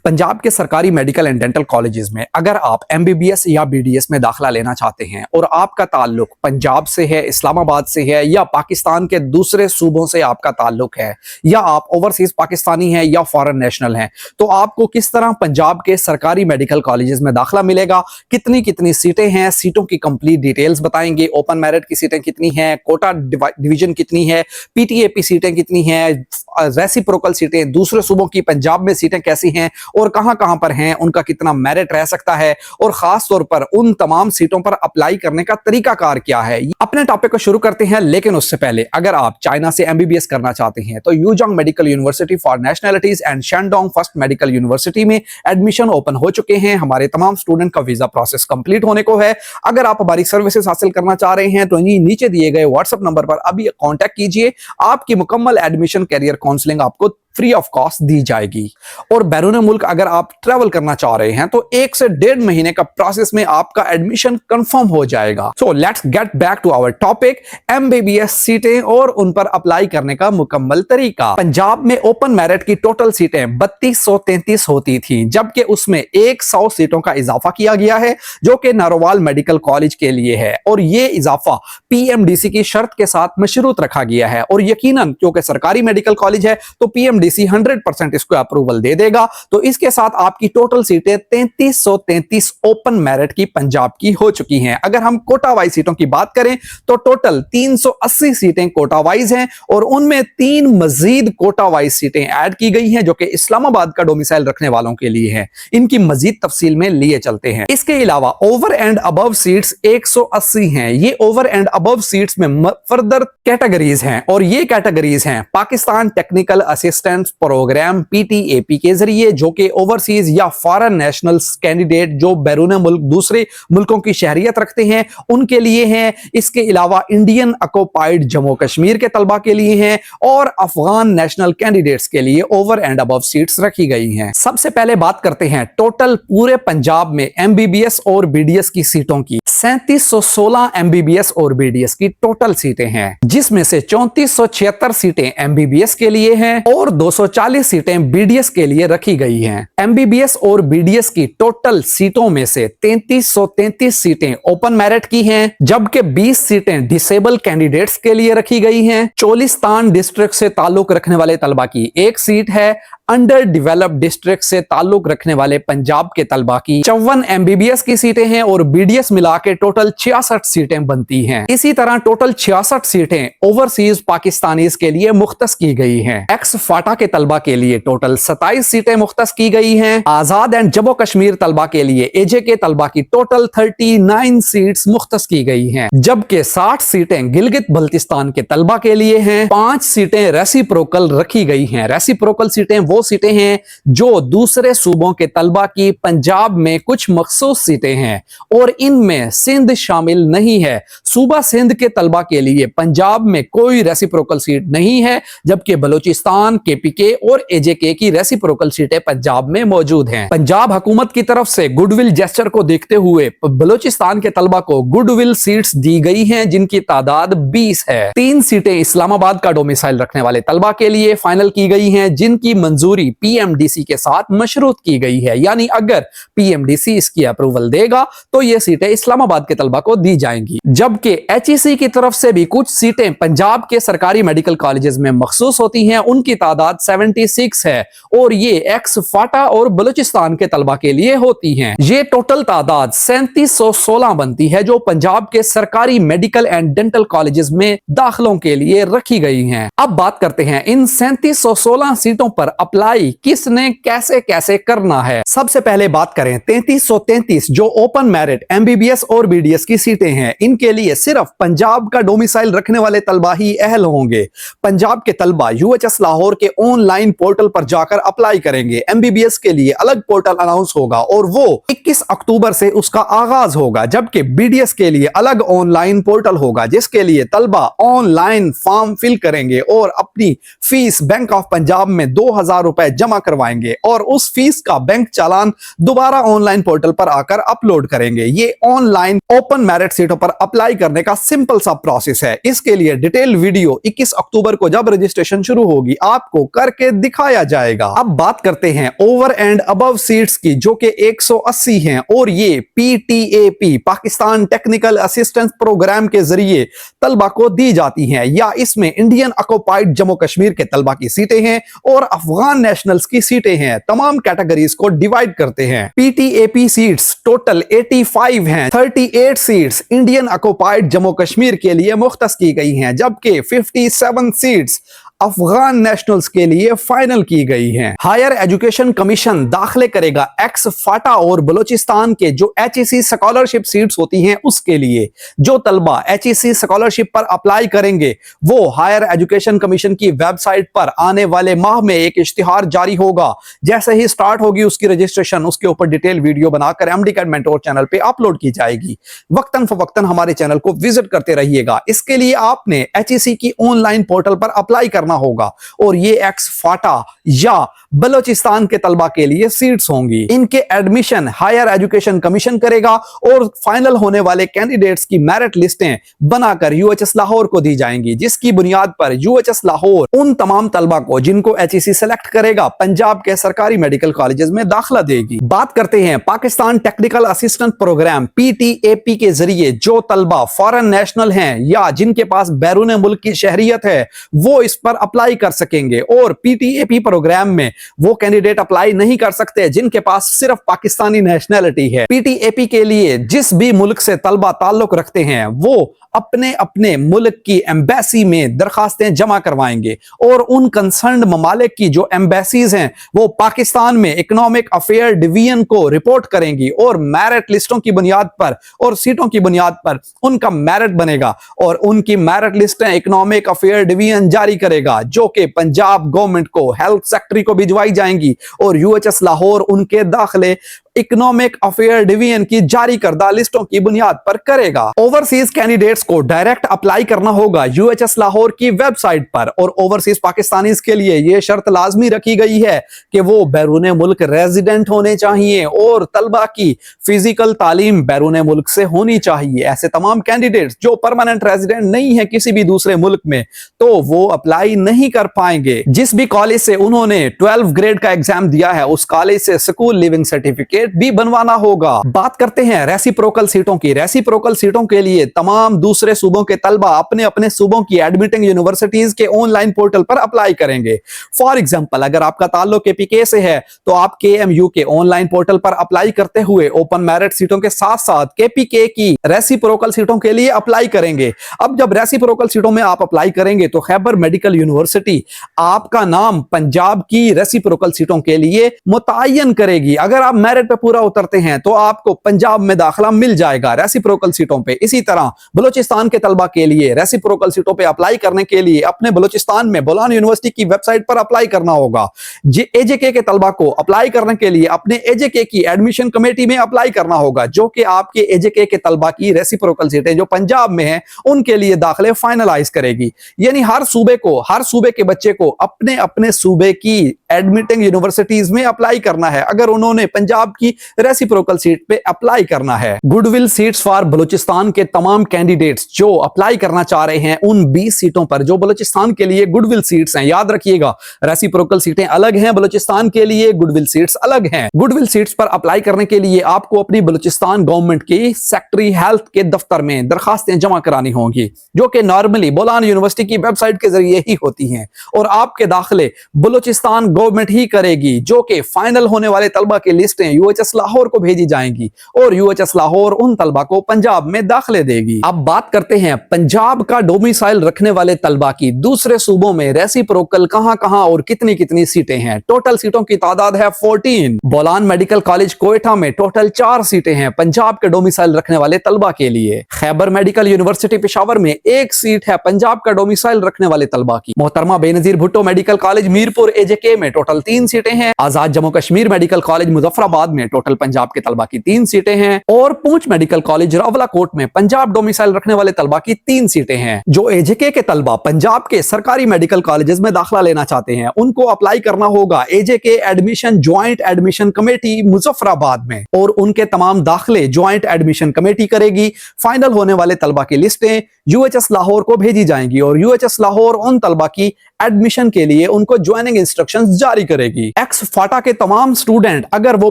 पंजाब के सरकारी medical and dental colleges में अगर आप एमबीबीएस या बीडीएस में दाखिला लेना चाहते हैं और आपका ताल्लुक पंजाब से है, इस्लामाबाद से है या पाकिस्तान के दूसरे सूबों से आपका ताल्लुक है या आप ओवरसीज पाकिस्तानी हैं या फॉरेन नेशनल हैं, तो आपको किस तरह पंजाब के सरकारी मेडिकल कॉलेजेस में दाखिला मिलेगा, कितनी कितनी सीटें हैं, सीटों की कंप्लीट डिटेल्स बताएंगे। ओपन मेरिट की सीटें कितनी हैं, कोटा डिवीजन कितनी है, पीटीएपी सीटें कितनी हैं, रेसिप्रोकल सीटें दूसरे सूबों की पंजाब में सीटें कैसी हैं और कहां कहां पर हैं, उनका कितना मेरिट रह सकता है और खास तौर पर उन तमाम सीटों पर अप्लाई करने का तरीकाकार क्या है। अपने टॉपिक को शुरू करते हैं, लेकिन उससे पहले अगर आप चाइना से एमबीबीएस करना चाहते हैं तो Youjiang medical university for nationalities and Shandong first medical university में एडमिशन ओपन हो चुके हैं। हमारे तमाम स्टूडेंट का वीजा प्रोसेस कंप्लीट होने को है। अगर आप हमारी सर्विसेज हासिल करना चाह रहे हैं तो नीचे दिए गए व्हाट्सएप नंबर पर अभी कांटेक्ट कीजिए। आपकी मुकम्मल एडमिशन कैरियर काउंसलिंग आपको फ्री ऑफ कॉस्ट दी जाएगी। और बैरून मुल्क अगर आप ट्रैवल करना चाह रहे हैं तो 1 से 1.5 महीने का प्रोसेस में आपका एडमिशन कंफर्म हो जाएगा। So let's get back to our topic, MBBS सीटें और उन पर अप्लाई करने का मुकम्मल तरीका। पंजाब में ओपन मेरिट की टोटल सीटें 3233 होती थी, जबकि उसमें 100 सीटों का इजाफा किया गया है जो कि नारोवाल मेडिकल कॉलेज के लिए है और यह इजाफा पीएमडीसी की शर्त के साथ मशरूत रखा गया है। और यकीनन क्योंकि सरकारी मेडिकल कॉलेज है तो पीएमडीसी 100% इसको अप्रूवल दे देगा। तो इसके साथ आपकी टोटल सीटें 3333 ओपन मेरिट की पंजाब की हो चुकी हैं। अगर हम कोटा वाइज सीटों की बात करें तो टोटल 380 सीटें कोटा वाइज हैं और उनमें 3 मजीद कोटा वाइज सीटें ऐड की गई हैं जो कि इस्लामाबाद का डोमिसाइल रखने वालों के लिए हैं। इनकी मजीद तफसील में लिए चलते हैं। इसके अलावा ओवर एंड अबव सीट्स 180 हैं। ये ओवर एंड अबव सीट्स में फर्दर कैटेगरीज हैं और ये कैटेगरीज हैं पाकिस्तान टेक्निकल असिस्टेंट प्रोग्राम पीटीएपी के जरिए, जो कि ओवरसीज या फॉरेन नेशनल कैंडिडेट जो बैरून मुल्क दूसरे मुल्कों की शहरियत रखते हैं उनके लिए हैं। इसके अलावा इंडियन ऑक्युपाइड जम्मू कश्मीर के तलबा के लिए हैं और अफगान नेशनल कैंडिडेट्स के लिए ओवर एंड अबव सीट्स रखी गई हैं। सबसे पहले बात करते हैं टोटल पूरे पंजाब में एमबीबीएस और बीडीएस की सीटों की। 3716 एमबीबीएस और बीडीएस की टोटल सीटें हैं, जिसमें से 3476 सीटें एमबीबीएस के लिए हैं और 240 सीटें बीडीएस के लिए रखी गई हैं। एमबीबीएस और बीडीएस की टोटल सीटों में से 3333 सीटें ओपन मेरिट की हैं, जबकि 20 सीटें डिसेबल कैंडिडेट्स के लिए रखी गई हैं। चोलिस्तान डिस्ट्रिक्ट से ताल्लुक रखने वाले तलबा की 1 सीट है। अंडर डेवलप्ड डिस्ट्रिक्ट से ताल्लुक रखने वाले पंजाब के तलबा की 54 एमबीबीएस की सीटें हैं और बीडीएस मिला के टोटल 66 सीटें बनती हैं। इसी तरह टोटल 66 सीटें ओवरसीज पाकिस्तानीज के लिए मुख्तस की गई हैं। एक्स फाटा के तलबा के लिए टोटल 27 सीटें मुख्तस की गई हैं। आजाद एंड जम्मू कश्मीर तलबा के लिए एजे के तलबा की टोटल 39 सीट्स मुख्तस की गई हैं, जबकि 60 सीटें गिलगित बल्तिस्तान के तलबा के लिए हैं। 5 सीटें रेसिप्रोकल रखी गई हैं। रेसिप्रोकल सीटें वो सीटें हैं जो दूसरे सूबों के तलबा की पंजाब में कुछ मखसूस सीटें हैं और इनमें सिंध शामिल नहीं है। सूबा सिंध के तलबा के लिए पंजाब में कोई रेसिप्रोकल सीट नहीं है, जबकि बलूचिस्तान, केपीके और एजेके की रेसिप्रोकल सीटें पंजाब में मौजूद हैं। पंजाब हुकूमत की तरफ से गुडविल जेस्चर को देखते हुए बलूचिस्तान के तलबा को गुडविल सीट्स दी गई हैं, जिनकी तादाद 20 है। 3 सीटें इस्लामाबाद का डोमिसाइल रखने वाले तलबा के लिए फाइनल की गई हैं, जिनकी मंजूरी पीएमडीसी के साथ मशरूत की गई है। यानी अगर पीएमडीसी इसकी अप्रूवल देगा तो ये सीटें इस्लामाबाद के तलबा को दी जाएंगी। जबकि एचईसी की तरफ से भी कुछ सीटें पंजाब के सरकारी मेडिकल कॉलेजेस में मखसूस होती हैं, उनकी तादाद 76 है और ये एक्स फाटा और बलूचिस्तान के तलबा के लिए होती हैं। ये टोटल तादाद 3716 बनती है जो पंजाब के सरकारी मेडिकल एंड डेंटल कॉलेजेस में दाखिलों के लिए रखी गई हैं। अब बात करते हैं इन 3716 सीटों पर अप्लाई किसने कैसे कैसे करना है। सबसे पहले बात करें 3333 जो ओपन मेरिट एमबीबीएस और बीडीएस की सीटें हैं, इनके लिए सिर्फ पंजाब का डोमिसाइल रखने वाले तलबा ही अहल होंगे। पंजाब के तलबा यूएचएस लाहौर के ऑनलाइन पोर्टल पर जाकर अप्लाई करेंगे। एमबीबीएस के लिए अलग पोर्टल अनाउंस होगा और वो 21 अक्टूबर से उसका आगाज होगा, जबकि बीडीएस के लिए अलग ऑनलाइन पोर्टल होगा जिसके लिए तलबा ऑनलाइन फॉर्म फिल करेंगे और अपनी फीस बैंक ऑफ पंजाब में 2000 रुपए जमा करवाएंगे और उस फीस का बैंक चालान दोबारा ऑनलाइन पोर्टल पर आकर अपलोड करेंगे। ये ऑनलाइन ओपन मेरिट सीटों पर अप्लाई करने का सिंपल सा प्रोसेस है। इसके लिए डिटेल वीडियो 21 अक्टूबर को जब रजिस्ट्रेशन शुरू होगी आपको करके दिखाया जाएगा। अब बात करते हैं ओवर एंड अबव सीट्स की, जो कि 180 हैं और ये PTAP Pakistan technical assistance programme के जरिए तलबा को दी जाती हैं, या इसमें इंडियन ऑक्युपाइड जम्मू कश्मीर के तलबा की सीटें हैं और अफगान नेशनल्स की सीटें हैं। तमाम कैटेगरीज को डिवाइड करते हैं। PTAP सीट्स टोटल 85 हैं। 38 seats Indian occupied Jammu Kashmir के लिए मुख्तस की गई हैं, जबकि 57 सीट्स अफगान नेशनल्स के लिए फाइनल की गई हैं। हायर एजुकेशन कमीशन दाखिले करेगा एक्स फाटा और बलूचिस्तान के जो HEC स्कॉलरशिप सीट्स होती हैं उसके लिए। जो तलबा HEC स्कॉलरशिप पर अप्लाई करेंगे वो हायर एजुकेशन कमीशन की वेबसाइट पर आने वाले माह में एक इश्तिहार जारी होगा। जैसे ही स्टार्ट होगी उसकी रजिस्ट्रेशन, उसके ऊपर डिटेल वीडियो बनाकर MD कैट मेंटोर चैनल पे अपलोड की जाएगी। वक्तन फवक्तन हमारे चैनल को विजिट करते रहिएगा। इसके लिए आपने HEC की ऑनलाइन पोर्टल पर अप्लाई करना होगा और ये एक्स फाटा या बलूचिस्तान के तलबा के लिए सीट्स होंगी। इनके एडमिशन हायर एजुकेशन कमीशन करेगा और फाइनल होने वाले कैंडिडेट्स की मेरिट लिस्टें बनाकर UHS लाहौर को दी जाएंगी, जिसकी बुनियाद पर UHS लाहौर उन तमाम तलबा को जिनको HEC सेलेक्ट करेगा पंजाब के सरकारी मेडिकल कॉलेजेस में दाखिला देगी। बात करते हैं Pakistan technical assistant programme PTAP के जरिए जो तलबा फॉरेन नेशनल हैं या जिनके पास बैरून मुल्क की शहरियत है वो इस पर अप्लाई कर सकेंगे। और PTAP प्रोग्राम में वो कैंडिडेट अप्लाई नहीं कर सकते जिनके पास सिर्फ पाकिस्तानी नेशनैलिटी है। PTAP के लिए जिस भी मुल्क से तलबा ताल्लुक रखते हैं वो अपने अपने मुल्क की एम्बेसी में दरखास्तें जमा करवाएंगे और उन कंसर्न्ड ममालिक की जो एम्बेसीज हैं वो पाकिस्तान में इकोनॉमिक अफेयर डिवीजन को रिपोर्ट करेंगी और मेरिट लिस्टों की बुनियाद पर और सीटों की बुनियाद पर उनका मेरिट बनेगा और उनकी मेरिट लिस्टें इकोनॉमिक अफेयर डिवीजन जारी करेगा, जो कि पंजाब गवर्नमेंट को, हेल्थ सेक्रेटरी को भिजवाई जाएंगी और UHS लाहौर उनके दाखिले इकोनॉमिक अफेयर डिवीजन की जारी करदा लिस्टों की बुनियाद पर करेगा। ओवरसीज कैंडिडेट्स को डायरेक्ट अप्लाई करना होगा UHS लाहौर की वेबसाइट पर और ओवरसीज पाकिस्तानीज के लिए यह शर्त लाजमी रखी गई है कि वो बैरून मुल्क रेजिडेंट होने चाहिए और तलबा की फिजिकल तालीम बैरून मुल्क से होनी चाहिए। ऐसे तमाम कैंडिडेट्स जो परमानेंट रेजिडेंट नहीं है किसी भी दूसरे मुल्क में तो वो अप्लाई नहीं कर पाएंगे। जिस भी कॉलेज से उन्होंने 12 ग्रेड का एग्जाम दिया है उस कॉलेज से स्कूल लिविंग सर्टिफिकेट भी बनवाना होगा। बात करते हैं रेसिप्रोकल सीटों की। रेसिप्रोकल सीटों के लिए तमाम दूसरे सूबों के तलबा अपने अपने सूबों की एडमिटिंग यूनिवर्सिटीज के ऑनलाइन पोर्टल पर अप्लाई करेंगे। फॉर एग्जांपल अगर आपका ताल्लुक KPK से है तो आप KMU के ऑनलाइन पोर्टल पर अप्लाई करते हुए ओपन मेरिट सीटों के साथ साथ KPK की रेसिप्रोकल सीटों के लिए अप्लाई करेंगे। अब जब रेसिप्रोकल सीटों में आप अप्लाई करेंगे तो खैबर मेडिकल यूनिवर्सिटी आपका नाम पंजाब की रेसिप्रोकल सीटों के लिए मुतय्यन करेगी। अगर आप मेरिट पे पूरा उतरते हैं तो आपको पंजाब में दाखिला मिल जाएगा रेसिप्रोकल सीटों पे। इसी तरह बलूचिस्तान के तलबा के लिए रेसिप्रोकल सीटों पे अप्लाई करने के लिए अपने बलूचिस्तान में बोलान यूनिवर्सिटी की वेबसाइट पर अप्लाई करना होगा। AJK के तलबा को अप्लाई करने के लिए अपने AJK की एडमिशन कमेटी में अप्लाई करना होगा, जो कि आपके AJK के तलबा की रेसिप्रोकल सीटें जो पंजाब में हैं उनके लिए दाखिले फाइनलाइज करेगी। यानी हर सूबे के बच्चे को अपने अपने सूबे की एडमिटिंग यूनिवर्सिटीज में अप्लाई करना है अगर उन्होंने पंजाब की रेसिप्रोकल सीट पे अप्लाई करना है। गुडविल सीट्स फॉर बलूचिस्तान के तमाम कैंडिडेट्स जो अप्लाई करना चाह रहे हैं उन 20 सीटों पर जो बलूचिस्तान के लिए गुडविल सीट्स हैं, याद रखिएगा रेसिप्रोकल सीटें अलग हैं, बलूचिस्तान के लिए गुडविल सीट्स अलग हैं। गुडविल सीट्स पर अप्लाई करने के लिए आपको अपनी बलूचिस्तान गवर्नमेंट की सेक्रेटरी हेल्थ के दफ्तर में दरखास्तें जमा करानी होंगी, जो कि नॉर्मली बोलान यूनिवर्सिटी की वेबसाइट के जरिए ही होती हैं और आपके दाखिले बलूचिस्तान गवर्नमेंट ही करेगी, जो कि फाइनल होने वाले तलबा की लिस्टें UHS लाहौर को भेजी जाएंगी और UHS लाहौर उन तलबा को पंजाब में दाखिले देगी। अब बात करते हैं पंजाब का डोमिसाइल रखने वाले तलबा की। दूसरे सूबों में रेसिप्रोकल कहां-कहां और कितनी सीटें हैं। टोटल सीटों की तादाद है 14। बोलान मेडिकल कॉलेज कोयटा में टोटल 4 सीटें हैं पंजाब के डोमिसाइल रखने वाले तलबा के लिए। खैबर मेडिकल यूनिवर्सिटी पेशावर में 1 सीट है पंजाब का डोमिसाइल रखने वाले तलबा की। मोहतरमा Benazir Bhutto medical college Mirpur AJK में में टोटल 3 सीटें हैं। आजाद जम्मू कश्मीर मेडिकल कॉलेज मुजफ्फराबाद में टोटल पंजाब के तलबा की 3 सीटें हैं और पूंछ मेडिकल कॉलेज रावलाकोट में पंजाब डोमिसाइल रखने वाले तलबा की 3 सीटें हैं। जो एजेके के तलबा पंजाब के सरकारी मेडिकल कॉलेजेस में दाखिला लेना चाहते हैं उनको अप्लाई करना होगा AJK admission joint admission committee Muzaffarabad में और उनके तमाम दाखिले ज्वाइंट एडमिशन कमेटी करेगी। फाइनल होने वाले तलबा की लिस्टें यूएचएस लाहौर को भेजी जाएंगी और यूएचएस लाहौर उन तलबा की एडमिशन के लिए उनको ज्वाइनिंग इंस्ट्रक्शंस जारी करेगी। एक्स फाटा के तमाम स्टूडेंट अगर वो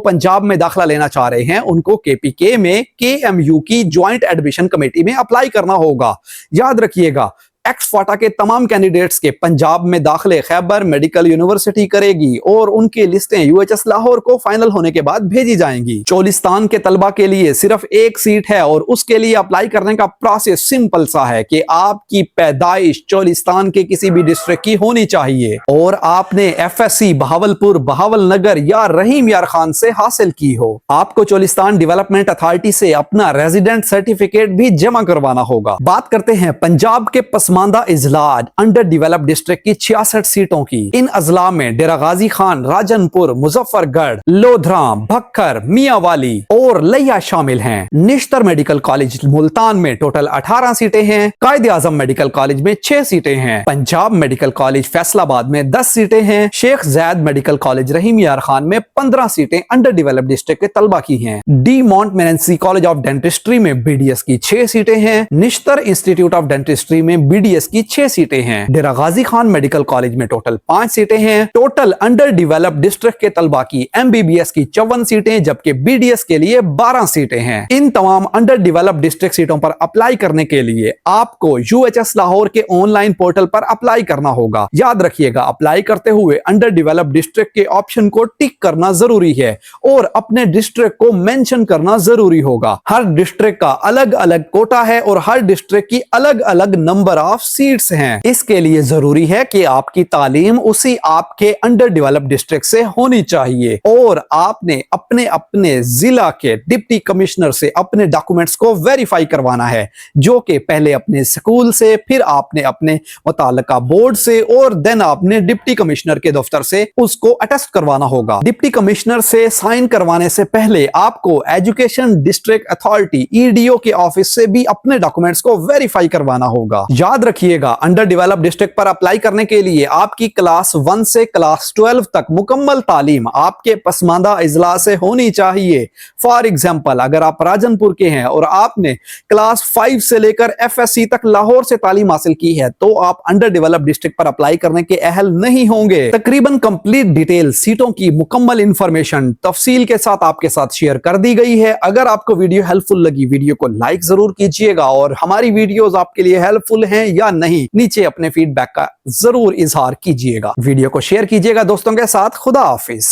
पंजाब में दाखिला लेना चाह रहे हैं उनको केपीके में केएमयू की ज्वाइंट एडमिशन कमेटी में अप्लाई करना होगा। याद रखिएगा, एक्स फाटा के तमाम कैंडिडेट्स के पंजाब में दाखिले खैबर मेडिकल यूनिवर्सिटी करेगी और उनकी लिस्टें यूएचएस लाहौर को फाइनल होने के बाद भेजी जाएंगी। चोलिस्तान के तलबा के लिए सिर्फ एक सीट है और उसके लिए अप्लाई करने का प्रोसेस सिंपल सा है कि आपकी पैदाइश चोलिस्तान के किसी भी डिस्ट्रिक्ट की होनी चाहिए और आपने एफएससी बहावलपुर, बहावल नगर या रहीम यार खान से हासिल की हो। आपको चोलिस्तान डेवलपमेंट अथॉरिटी से अपना रेजिडेंट सर्टिफिकेट भी जमा करवाना होगा। बात करते हैं पंजाब के पसमानदा इजला अंडर डेवलप्ड डिस्ट्रिक्ट की 66 सीटों की। इन अजला में डेरा गाजी खान, राजनपुर, मुजफ्फरगढ़, लोधरा, भक्खर, मियावाली और लैया शामिल हैं। निश्तर मेडिकल कॉलेज मुल्तान में टोटल 18 सीटें हैं। कायदे आजम मेडिकल कॉलेज में 6 सीटें हैं। पंजाब मेडिकल कॉलेज फैसलाबाद में 10 सीटें हैं। शेख जैद मेडिकल कॉलेज रहीम यार खान में 15 सीटें अंडर डेवलप्ड डिस्ट्रिक्ट के तलबा की हैं। De Montmorency college of dentistry में बीडीएस की 6 सीटें हैं। निश्तर इंस्टीट्यूट ऑफ डेंटिस्ट्री में बीडीएस की 6 सीटें हैं। डेरा गाजी खान मेडिकल कॉलेज में टोटल 5 सीटें हैं। टोटल अंडर डेवलप्ड डिस्ट्रिक्ट के तलबा की एमबीबीएस की 54 सीटें जबकि बीडीएस के लिए 12 सीटें हैं। इन तमाम अंडर डेवलप्ड डिस्ट्रिक्ट सीटों पर अप्लाई करने के लिए आपको यूएचएस लाहौर के ऑनलाइन पोर्टल पर अप्लाई करना होगा। याद रखिएगा, अप्लाई करते हुए अंडर डेवलप्ड डिस्ट्रिक्ट के ऑप्शन को टिक करना जरूरी है और अपने डिस्ट्रिक्ट को मेंशन करना जरूरी होगा। हर डिस्ट्रिक्ट का अलग अलग कोटा है और हर डिस्ट्रिक्ट की अलग अलग नंबर ऑफ सीट्स हैं। इसके लिए जरूरी है कि आपकी तालीम उसी आपके अंडर डेवलप्ड डिस्ट्रिक्ट से होनी चाहिए और आपने अपने अपने जिला के डिप्टी कमिश्नर से अपने डॉक्यूमेंट्स को वेरीफाई करवाना है, जो कि पहले अपने स्कूल से, फिर आपने अपने मुताल्लिका बोर्ड से और देन आपने डिप्टी कमिश्नर के दफ्तर से उसको अटेस्ट करवाना होगा। डिप्टी कमिश्नर से साइन करवाने से पहले आपको एजुकेशन डिस्ट्रिक्ट अथॉरिटी ईडीओ के ऑफिस से भी अपने डॉक्यूमेंट्स को वेरीफाई करवाना होगा। याद रखिएगा, अंडर डेवलप्ड डिस्ट्रिक्ट पर अप्लाई करने के लिए आपकी क्लास 1 से क्लास 12 तक मुकम्मल तालीम आपके पसमानदा इजला से होनी चाहिए। फॉर एग्जाम्पल, अगर आप राजनपुर के हैं और आपने क्लास 5 से लेकर एफएससी तक लाहौर से तालीम हासिल की है तो आप अंडर डेवलप्ड डिस्ट्रिक्ट पर अप्लाई करने के अहल नहीं होंगे। तकरीबन कंप्लीट डिटेल, सीटों की मुकम्मल इंफॉर्मेशन तफसील के साथ आपके साथ शेयर कर दी गई है। अगर आपको वीडियो हेल्पफुल लगी, वीडियो को लाइक जरूर कीजिएगा और हमारी वीडियोस आपके लिए हेल्पफुल हैं या नहीं नीचे अपने फीडबैक का जरूर इजहार कीजिएगा। वीडियो को शेयर कीजिएगा दोस्तों के साथ। खुदा हाफिज।